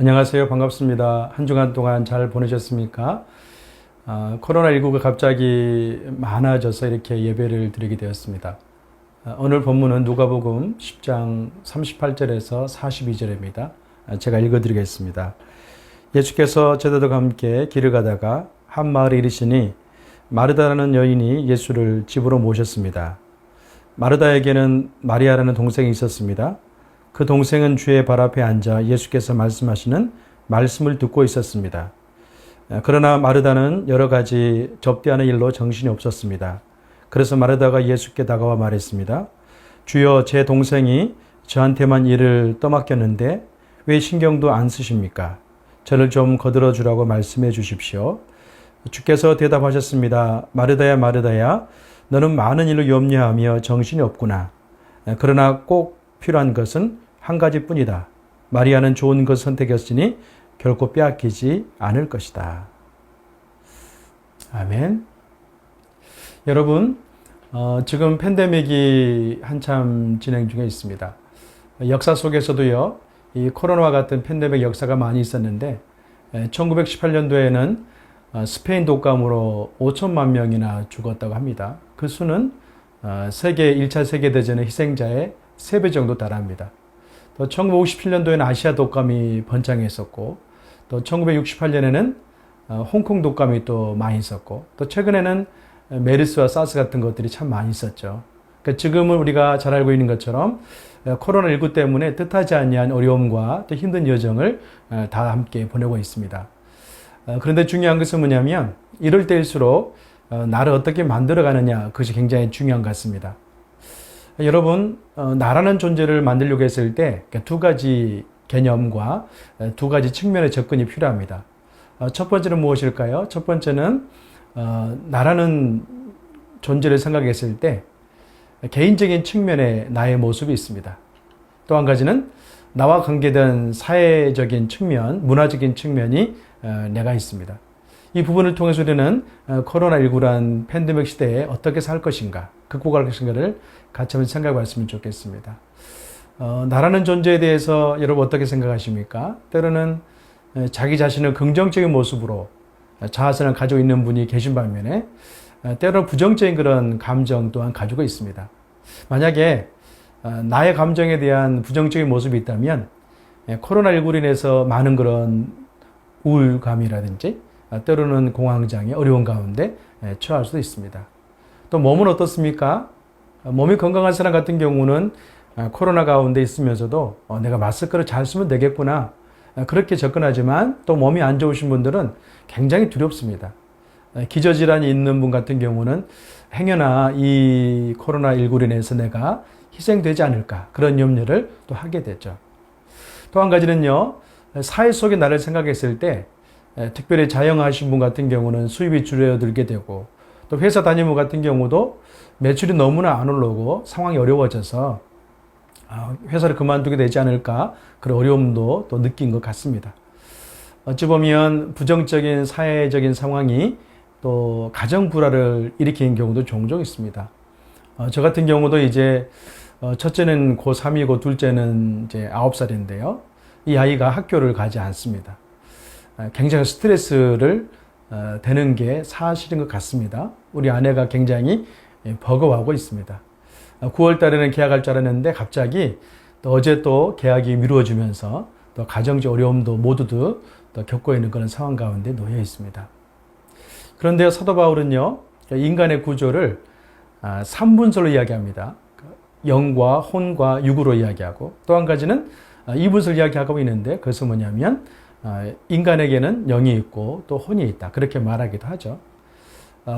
안녕하세요. 반갑습니다. 한 주간 동안 잘 보내셨습니까? 코로나19가 갑자기 많아져서 이렇게 예배를 드리게 되었습니다. 오늘 본문은 누가복음 10장 38절에서 42절입니다. 제가 읽어드리겠습니다. 예수께서 제자들과 함께 길을 가다가 한 마을에 이르시니 마르다라는 여인이 예수를 집으로 모셨습니다. 마르다에게는 마리아라는 동생이 있었습니다. 그 동생은 주의 발 앞에 앉아 예수께서 말씀하시는 말씀을 듣고 있었습니다. 그러나 마르다는 여러 가지 접대하는 일로 정신이 없었습니다. 그래서 마르다가 예수께 다가와 말했습니다. 주여, 제 동생이 저한테만 일을 떠맡겼는데 왜 신경도 안 쓰십니까? 저를 좀 거들어 주라고 말씀해 주십시오. 주께서 대답하셨습니다. 마르다야, 마르다야, 너는 많은 일로 염려하며 정신이 없구나. 그러나 꼭 필요한 것은 한 가지뿐이다. 마리아는 좋은 것을 선택했으니 결코 빼앗기지 않을 것이다. 아멘. 여러분, 지금 팬데믹이 한참 진행 중에 있습니다. 역사 속에서도요, 이 코로나와 같은 팬데믹 역사가 많이 있었는데 1918년도에는 스페인 독감으로 5천만 명이나 죽었다고 합니다. 그 수는 1차 세계대전의 희생자의 3배 정도 달합니다. 또 1957년도에는 아시아 독감이 번창했었고, 또 1968년에는 홍콩 독감이 또 많이 있었고, 또 최근에는 메르스와 사스 같은 것들이 참 많이 있었죠. 그러니까 지금은 우리가 잘 알고 있는 것처럼 코로나19 때문에 뜻하지 않은 어려움과 또 힘든 여정을 다 함께 보내고 있습니다. 그런데 중요한 것은 뭐냐면 이럴 때일수록 나를 어떻게 만들어가느냐, 그것이 굉장히 중요한 것 같습니다. 여러분, 나라는 존재를 만들려고 했을 때 두 가지 개념과 두 가지 측면의 접근이 필요합니다. 첫 번째는 무엇일까요? 첫 번째는 나라는 존재를 생각했을 때 개인적인 측면의 나의 모습이 있습니다. 또 한 가지는 나와 관계된 사회적인 측면, 문화적인 측면이 내가 있습니다. 이 부분을 통해서 우리는 코로나19란 팬데믹 시대에 어떻게 살 것인가, 극복할 것인가를 같이 한번 생각해 봤으면 좋겠습니다. 나라는 존재에 대해서 여러분 어떻게 생각하십니까? 때로는 자기 자신을 긍정적인 모습으로 자아선을 가지고 있는 분이 계신 반면에 때로는 부정적인 그런 감정 또한 가지고 있습니다. 만약에 나의 감정에 대한 부정적인 모습이 있다면 코로나19로 인해서 많은 그런 우울감이라든지 때로는 공황장애, 어려운 가운데 처할 수도 있습니다. 또 몸은 어떻습니까? 몸이 건강한 사람 같은 경우는 코로나 가운데 있으면서도 내가 마스크를 잘 쓰면 되겠구나, 그렇게 접근하지만 또 몸이 안 좋으신 분들은 굉장히 두렵습니다. 기저질환이 있는 분 같은 경우는 행여나 이 코로나19로 인해서 내가 희생되지 않을까, 그런 염려를 또 하게 되죠. 또 한 가지는요, 사회 속에 나를 생각했을 때 특별히 자영하신 분 같은 경우는 수입이 줄어들게 되고, 또 회사 다니는 분 같은 경우도 매출이 너무나 안 올라오고 상황이 어려워져서 회사를 그만두게 되지 않을까, 그런 어려움도 또 느낀 것 같습니다. 어찌 보면 부정적인 사회적인 상황이 또 가정 불화를 일으키는 경우도 종종 있습니다. 저 같은 경우도 이제 첫째는 고3이고 둘째는 이제 9살인데요. 이 아이가 학교를 가지 않습니다. 굉장히 스트레스를 되는 게 사실인 것 같습니다. 우리 아내가 굉장히 버거워하고 있습니다. 9월 달에는 계약할 줄 알았는데 갑자기 또 어제 또 계약이 미루어지면서 또 가정적 어려움도 모두 또 겪고 있는 그런 상황 가운데 놓여 있습니다. 그런데 사도 바울은요, 인간의 구조를 3분설로 이야기합니다. 영과 혼과 육으로 이야기하고, 또 한 가지는 2분설 이야기하고 있는데 그것은 뭐냐면 인간에게는 영이 있고 또 혼이 있다, 그렇게 말하기도 하죠.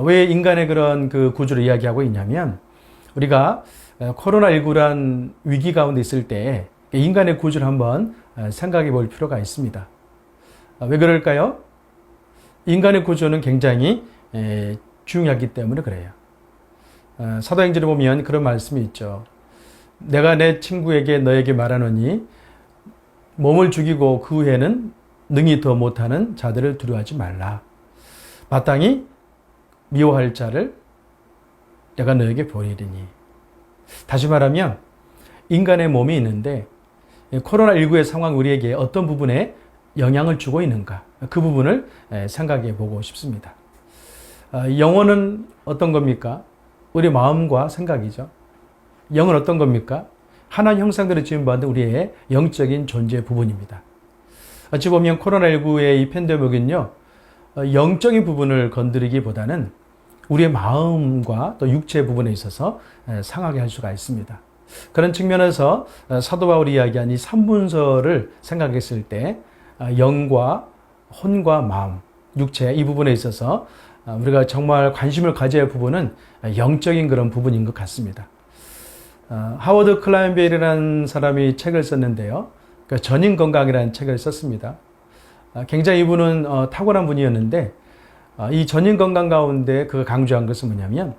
왜 인간의 그런 그 구조를 이야기하고 있냐면 우리가 코로나19란 위기 가운데 있을 때 인간의 구조를 한번 생각해 볼 필요가 있습니다. 왜 그럴까요? 인간의 구조는 굉장히 중요하기 때문에 그래요. 사도행전에 보면 그런 말씀이 있죠. 내가 내 친구에게 너에게 말하노니 몸을 죽이고 그 후에는 능히 더 못하는 자들을 두려워하지 말라. 마땅히 미워할 자를 내가 너에게 보이리니. 다시 말하면 인간의 몸이 있는데 코로나19의 상황 우리에게 어떤 부분에 영향을 주고 있는가? 그 부분을 생각해 보고 싶습니다. 영혼은 어떤 겁니까? 우리 마음과 생각이죠. 영은 어떤 겁니까? 하나님 형상대로 지음받은 우리의 영적인 존재 부분입니다. 어찌 보면 코로나19의 이 팬데믹은요, 영적인 부분을 건드리기보다는 우리의 마음과 또 육체 부분에 있어서 상하게 할 수가 있습니다. 그런 측면에서 사도 바울이 이야기한 이 삼분서를 생각했을 때 영과 혼과 마음, 육체 이 부분에 있어서 우리가 정말 관심을 가져야 할 부분은 영적인 그런 부분인 것 같습니다. 하워드 클라인베일이라는 사람이 책을 썼는데요. 전인 건강이라는 책을 썼습니다. 굉장히 이분은 탁월한 분이었는데 이 전인 건강 가운데 그가 강조한 것은 뭐냐면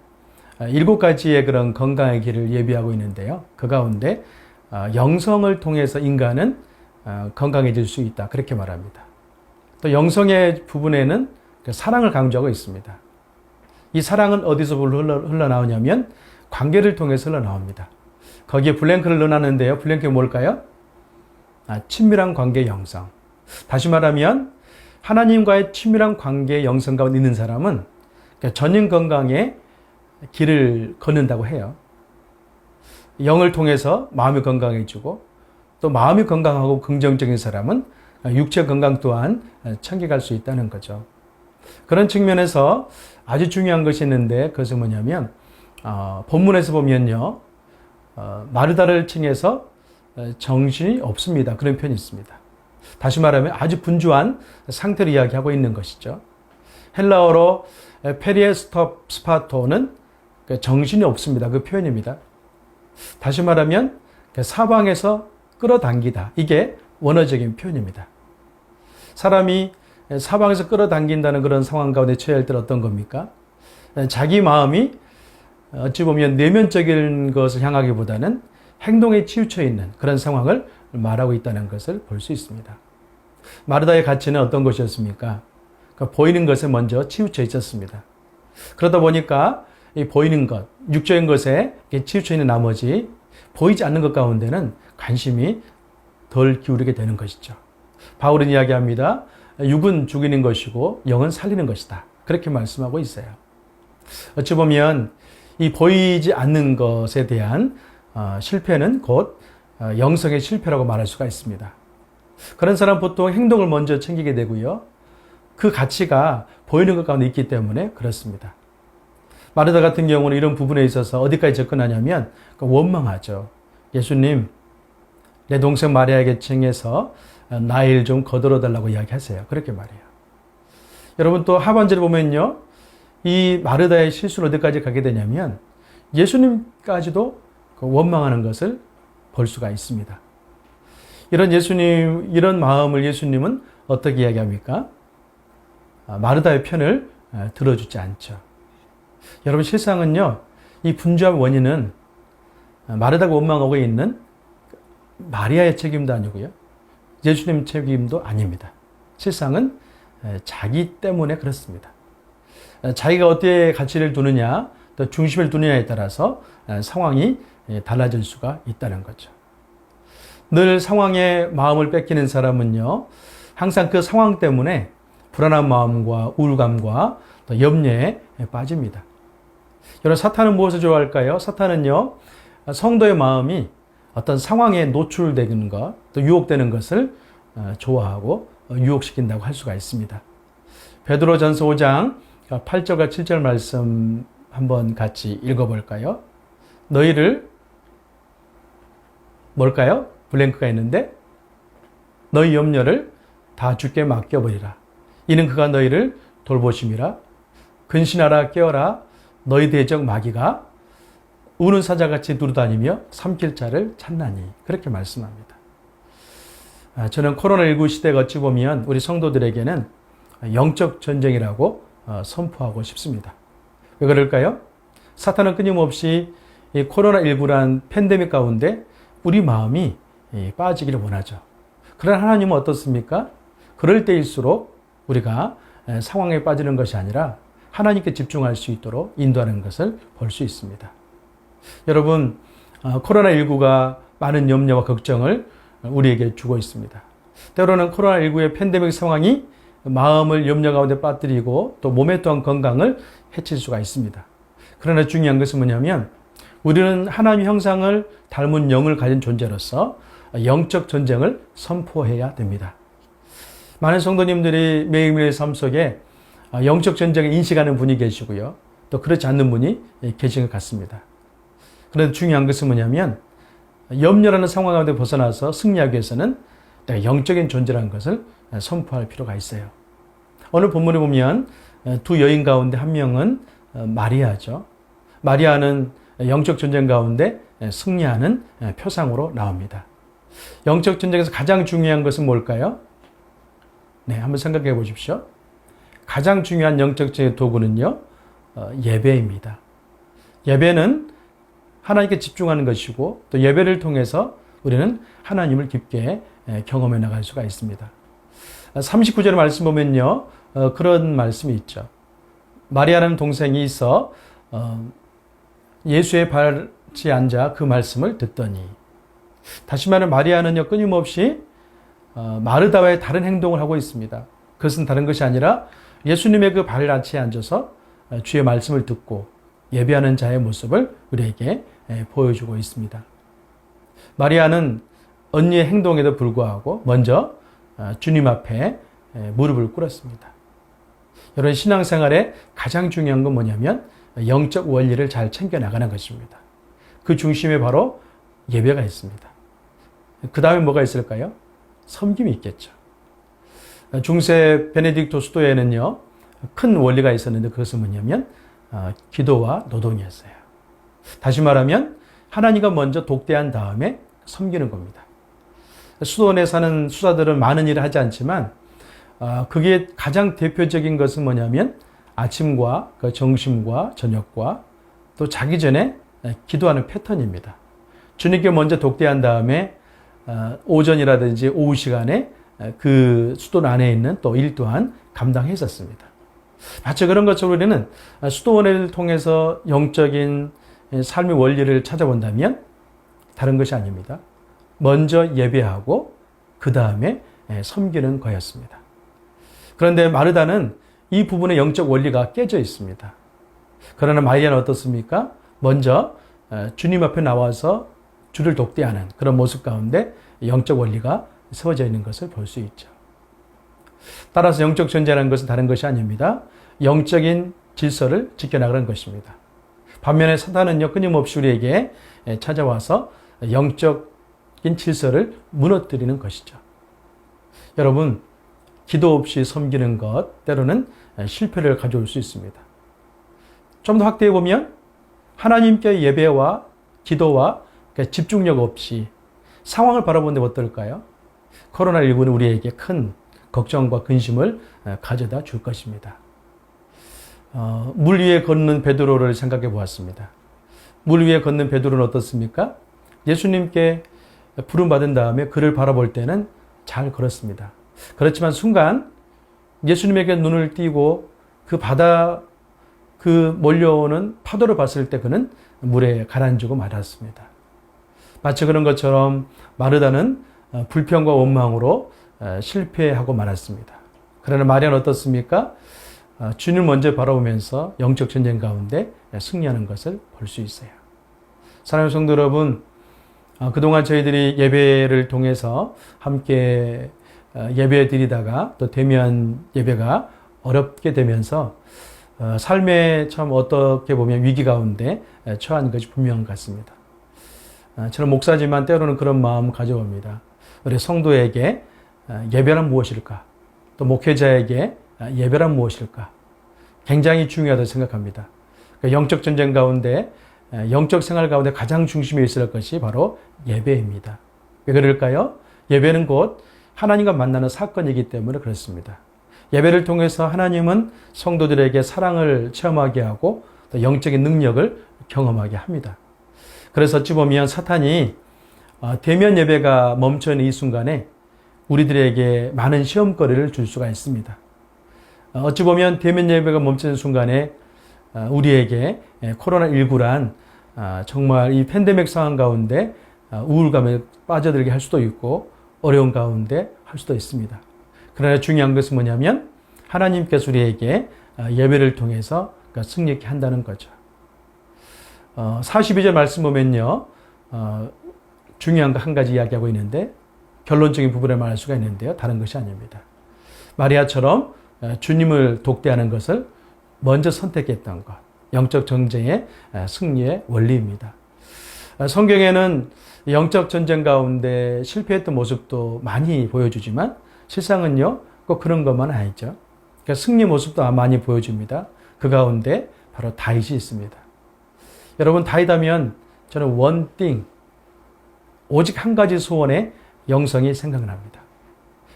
7가지의 그런 건강의 길을 예비하고 있는데요. 그 가운데 영성을 통해서 인간은 건강해질 수 있다. 그렇게 말합니다. 또 영성의 부분에는 사랑을 강조하고 있습니다. 이 사랑은 어디서 흘러나오냐면 관계를 통해서 흘러나옵니다. 거기에 블랭크를 넣어놨는데요. 블랭크가 뭘까요? 친밀한 관계 영성. 다시 말하면 하나님과의 친밀한 관계 영성 가운데 있는 사람은 전인 건강의 길을 걷는다고 해요. 영을 통해서 마음이 건강해지고 또 마음이 건강하고 긍정적인 사람은 육체 건강 또한 챙겨갈 수 있다는 거죠. 그런 측면에서 아주 중요한 것이 있는데 그것은 뭐냐면 본문에서 보면요. 마르다를 칭해서 정신이 없습니다. 그런 표현이 있습니다. 다시 말하면 아주 분주한 상태를 이야기하고 있는 것이죠. 헬라어로 페리에스토스파토는 정신이 없습니다. 그 표현입니다. 다시 말하면 사방에서 끌어당기다. 이게 원어적인 표현입니다. 사람이 사방에서 끌어당긴다는 그런 상황 가운데 처할 때 어떤 겁니까? 자기 마음이 어찌 보면 내면적인 것을 향하기보다는 행동에 치우쳐 있는 그런 상황을 말하고 있다는 것을 볼 수 있습니다. 마르다의 가치는 어떤 것이었습니까? 그러니까 보이는 것에 먼저 치우쳐 있었습니다. 그러다 보니까 이 보이는 것, 육적인 것에 치우쳐 있는 나머지 보이지 않는 것 가운데는 관심이 덜 기울이게 되는 것이죠. 바울은 이야기합니다. 육은 죽이는 것이고 영은 살리는 것이다. 그렇게 말씀하고 있어요. 어찌 보면 이 보이지 않는 것에 대한 실패는 곧 영성의 실패라고 말할 수가 있습니다. 그런 사람 보통 행동을 먼저 챙기게 되고요. 그 가치가 보이는 것 가운데 있기 때문에 그렇습니다. 마르다 같은 경우는 이런 부분에 있어서 어디까지 접근하냐면 원망하죠. 예수님, 내 동생 마리아에게 칭해서 나일 좀 거들어 달라고 이야기하세요. 그렇게 말해요. 여러분 또 하반절에 보면요. 이 마르다의 실수는 어디까지 가게 되냐면 예수님까지도 원망하는 것을 볼 수가 있습니다. 이런 마음을 예수님은 어떻게 이야기합니까? 마르다의 편을 들어주지 않죠. 여러분 실상은요. 이 분주한 원인은 마르다가 원망하고 있는 마리아의 책임도 아니고요. 예수님 책임도 아닙니다. 실상은 자기 때문에 그렇습니다. 자기가 어디에 가치를 두느냐, 또 중심을 두느냐에 따라서 상황이 달라질 수가 있다는 거죠. 늘 상황에 마음을 뺏기는 사람은요, 항상 그 상황 때문에 불안한 마음과 우울감과 또 염려에 빠집니다. 여러분, 사탄은 무엇을 좋아할까요? 사탄은요, 성도의 마음이 어떤 상황에 노출되는 것, 또 유혹되는 것을 좋아하고 유혹시킨다고 할 수가 있습니다. 베드로전서 5장 8절과 7절 말씀 한번 같이 읽어볼까요? 너희를 뭘까요? 블랭크가 있는데 너희 염려를 다 주께 맡겨버리라. 이는 그가 너희를 돌보심이라. 근신하라 깨어라. 너희 대적 마귀가 우는 사자같이 두루다니며 삼킬 자를 찾나니. 그렇게 말씀합니다. 저는 코로나19 시대가 어찌 보면 우리 성도들에게는 영적 전쟁이라고 선포하고 싶습니다. 왜 그럴까요? 사탄은 끊임없이 이 코로나19란 팬데믹 가운데 우리 마음이 빠지기를 원하죠. 그러나 하나님은 어떻습니까? 그럴 때일수록 우리가 상황에 빠지는 것이 아니라 하나님께 집중할 수 있도록 인도하는 것을 볼 수 있습니다. 여러분, 코로나19가 많은 염려와 걱정을 우리에게 주고 있습니다. 때로는 코로나19의 팬데믹 상황이 마음을 염려 가운데 빠뜨리고 또 몸의 또한 건강을 해칠 수가 있습니다. 그러나 중요한 것은 뭐냐면 우리는 하나님의 형상을 닮은 영을 가진 존재로서 영적 전쟁을 선포해야 됩니다. 많은 성도님들이 매일매일 삶 속에 영적 전쟁을 인식하는 분이 계시고요. 또 그렇지 않는 분이 계신 것 같습니다. 그런데 중요한 것은 뭐냐면 염려라는 상황 가운데 벗어나서 승리하기 위해서는 내가 영적인 존재라는 것을 선포할 필요가 있어요. 오늘 본문에 보면 두 여인 가운데 한 명은 마리아죠. 마리아는 영적 전쟁 가운데 승리하는 표상으로 나옵니다. 영적 전쟁에서 가장 중요한 것은 뭘까요? 네, 한번 생각해 보십시오. 가장 중요한 영적 전쟁의 도구는요, 예배입니다. 예배는 하나님께 집중하는 것이고 또 예배를 통해서 우리는 하나님을 깊게 경험해 나갈 수가 있습니다. 39절 말씀 보면요, 그런 말씀이 있죠. 마리아라는 동생이 있어 예수의 발치에 앉아 그 말씀을 듣더니, 다시 말하면 마리아는요 끊임없이 마르다와의 다른 행동을 하고 있습니다. 그것은 다른 것이 아니라 예수님의 그 발치에 앉아서 주의 말씀을 듣고 예배하는 자의 모습을 우리에게 보여주고 있습니다. 마리아는 언니의 행동에도 불구하고 먼저 주님 앞에 무릎을 꿇었습니다. 여러분, 신앙생활에 가장 중요한 건 뭐냐면 영적 원리를 잘 챙겨나가는 것입니다. 그 중심에 바로 예배가 있습니다. 그 다음에 뭐가 있을까요? 섬김이 있겠죠. 중세 베네딕토 수도에는요, 큰 원리가 있었는데 그것은 뭐냐면 기도와 노동이었어요. 다시 말하면 하나님과 먼저 독대한 다음에 섬기는 겁니다. 수도원에 사는 수사들은 많은 일을 하지 않지만 그게 가장 대표적인 것은 뭐냐면 아침과 점심과 저녁과 또 자기 전에 기도하는 패턴입니다. 주님께 먼저 독대한 다음에 오전이라든지 오후 시간에 그 수도원 안에 있는 또 일 또한 감당했었습니다. 마치 그런 것처럼 우리는 수도원을 통해서 영적인 삶의 원리를 찾아본다면 다른 것이 아닙니다. 먼저 예배하고 그 다음에 섬기는 거였습니다. 그런데 마르다는 이 부분의 영적 원리가 깨져 있습니다. 그러나 마리아는 어떻습니까? 먼저 주님 앞에 나와서 주를 독대하는 그런 모습 가운데 영적 원리가 세워져 있는 것을 볼 수 있죠. 따라서 영적 존재라는 것은 다른 것이 아닙니다. 영적인 질서를 지켜나가는 것입니다. 반면에 사탄은요, 끊임없이 우리에게 찾아와서 영적인 질서를 무너뜨리는 것이죠. 여러분, 기도 없이 섬기는 것, 때로는 실패를 가져올 수 있습니다. 좀 더 확대해 보면 하나님께 예배와 기도와 집중력 없이 상황을 바라보는데 어떨까요? 코로나19는 우리에게 큰 걱정과 근심을 가져다 줄 것입니다. 물 위에 걷는 베드로를 생각해 보았습니다. 물 위에 걷는 베드로는 어떻습니까? 예수님께 부름받은 다음에 그를 바라볼 때는 잘 걸었습니다. 그렇지만 순간 예수님에게 눈을 띄고 그 바다, 그 몰려오는 파도를 봤을 때 그는 물에 가라앉고 말았습니다. 마치 그런 것처럼 마르다는 불평과 원망으로 실패하고 말았습니다. 그러나 마리아는 어떻습니까? 주님을 먼저 바라보면서 영적 전쟁 가운데 승리하는 것을 볼 수 있어요. 사랑하는 성도 여러분, 그동안 저희들이 예배를 통해서 함께 예배 드리다가 또 대면 예배가 어렵게 되면서 삶에 참 어떻게 보면 위기 가운데 처한 것이 분명한 것 같습니다. 저는 목사지만 때로는 그런 마음 가져옵니다. 우리 성도에게 예배란 무엇일까? 또 목회자에게 예배란 무엇일까? 굉장히 중요하다고 생각합니다. 영적 전쟁 가운데, 영적 생활 가운데 가장 중심에 있을 것이 바로 예배입니다. 왜 그럴까요? 예배는 곧 하나님과 만나는 사건이기 때문에 그렇습니다. 예배를 통해서 하나님은 성도들에게 사랑을 체험하게 하고 또 영적인 능력을 경험하게 합니다. 그래서 어찌 보면 사탄이 대면 예배가 멈춰있는 이 순간에 우리들에게 많은 시험거리를 줄 수가 있습니다. 어찌 보면 대면 예배가 멈추는 순간에 우리에게 코로나19란 정말 이 팬데믹 상황 가운데 우울감에 빠져들게 할 수도 있고 어려운 가운데 할 수도 있습니다. 그러나 중요한 것은 뭐냐면 하나님께서 우리에게 예배를 통해서 승리케 한다는 거죠. 42절 말씀 보면요. 중요한 거 한 가지 이야기하고 있는데 결론적인 부분을 말할 수가 있는데요. 다른 것이 아닙니다. 마리아처럼 주님을 독대하는 것을 먼저 선택했던 것. 영적 전쟁의 승리의 원리입니다. 성경에는 영적 전쟁 가운데 실패했던 모습도 많이 보여주지만 실상은요, 꼭 그런 것만 아니죠. 그러니까 승리 모습도 많이 보여줍니다. 그 가운데 바로 다윗이 있습니다. 여러분, 다윗하면 저는 one thing, 오직 한 가지 소원의 영성이 생각납니다.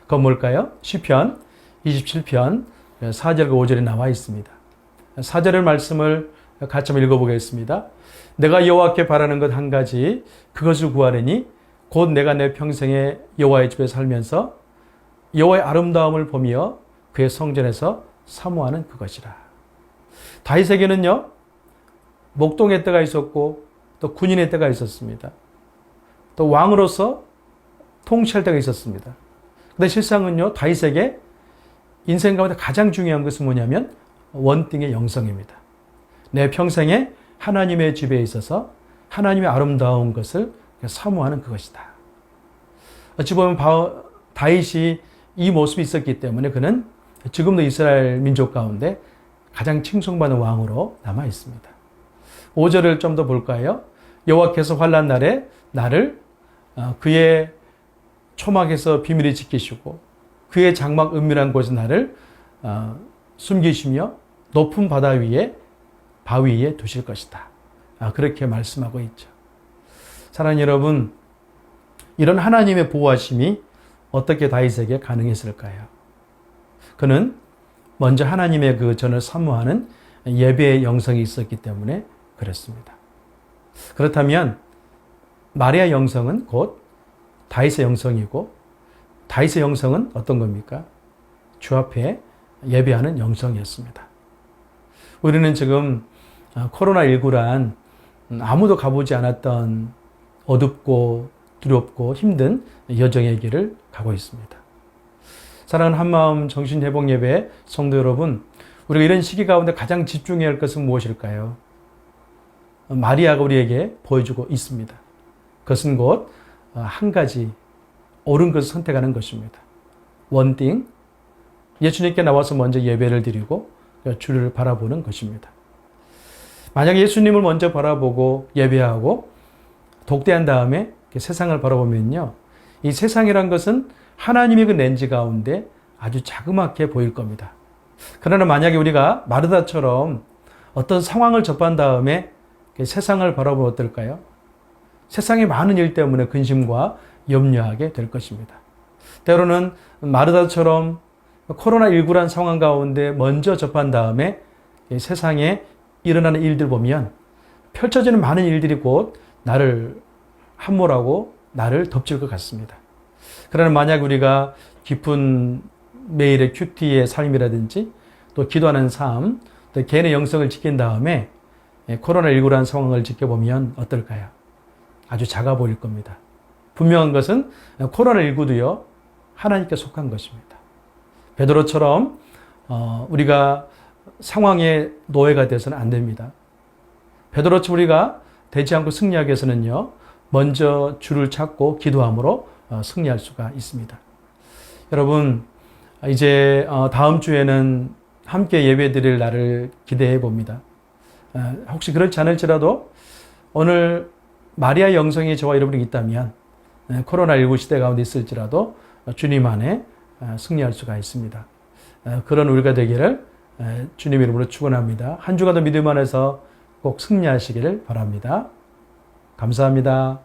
그건 뭘까요? 시편 27편 4절과 5절에 나와 있습니다. 4절의 말씀을 같이 한번 읽어보겠습니다. 내가 여호와께 바라는 것 한 가지, 그것을 구하려니 곧 내가 내 평생에 여호와의 집에 살면서 여호와의 아름다움을 보며 그의 성전에서 사모하는 그것이라. 다윗에게는요, 목동의 때가 있었고 또 군인의 때가 있었습니다. 또 왕으로서 통치할 때가 있었습니다. 근데 실상은요, 다윗에게 인생 가운데 가장 중요한 것은 뭐냐면 원띵의 영성입니다. 내 평생에 하나님의 집에 있어서 하나님의 아름다운 것을 사모하는 그것이다. 어찌 보면 다윗이 이 모습이 있었기 때문에 그는 지금도 이스라엘 민족 가운데 가장 칭송받는 왕으로 남아 있습니다. 5절을 좀 더 볼까요? 여호와께서 환난 날에 나를 그의 초막에서 비밀히 지키시고 그의 장막 은밀한 곳에 나를 숨기시며 높은 바다 위에 바위 위에 두실 것이다. 그렇게 말씀하고 있죠. 사랑하는 여러분, 이런 하나님의 보호하심이 어떻게 다윗에게 가능했을까요? 그는 먼저 하나님의 그 전을 사모하는 예배의 영성이 있었기 때문에 그렇습니다. 그렇다면 마리아 영성은 곧 다윗의 영성이고 다윗의 영성은 어떤 겁니까? 주 앞에 예배하는 영성이었습니다. 우리는 지금 코로나19란 아무도 가보지 않았던 어둡고 두렵고 힘든 여정의 길을 가고 있습니다. 사랑하는 한마음 정신회복 예배 성도 여러분, 우리가 이런 시기 가운데 가장 집중해야 할 것은 무엇일까요? 마리아가 우리에게 보여주고 있습니다. 그것은 곧 한 가지 옳은 것을 선택하는 것입니다. one thing, 예수님께 나와서 먼저 예배를 드리고 주를 바라보는 것입니다. 만약에 예수님을 먼저 바라보고 예배하고 독대한 다음에 세상을 바라보면요, 이 세상이란 것은 하나님의 그 렌즈 가운데 아주 자그맣게 보일 겁니다. 그러나 만약에 우리가 마르다처럼 어떤 상황을 접한 다음에 세상을 바라보면 어떨까요? 세상의 많은 일 때문에 근심과 염려하게 될 것입니다. 때로는 마르다처럼 코로나19란 상황 가운데 먼저 접한 다음에 세상에 일어나는 일들 보면 펼쳐지는 많은 일들이 곧 나를 함몰하고 나를 덮칠 것 같습니다. 그러나 만약 우리가 깊은 매일의 큐티의 삶이라든지 또 기도하는 삶, 또 개인의 영성을 지킨 다음에 코로나19라는 상황을 지켜보면 어떨까요? 아주 작아 보일 겁니다. 분명한 것은 코로나19도요, 하나님께 속한 것입니다. 베드로처럼 우리가 상황의 노예가 되어서는 안 됩니다. 베드로처럼 우리가 되지 않고 승리하기 위해서는요, 먼저 주를 찾고 기도함으로 승리할 수가 있습니다. 여러분, 이제 다음 주에는 함께 예배 드릴 날을 기대해 봅니다. 혹시 그렇지 않을지라도 오늘 마리아 영성이 저와 여러분이 있다면 코로나19 시대 가운데 있을지라도 주님 안에 승리할 수가 있습니다. 그런 우리가 되기를 주님 이름으로 축원합니다. 한 주간도 믿음 안에서 꼭 승리하시기를 바랍니다. 감사합니다.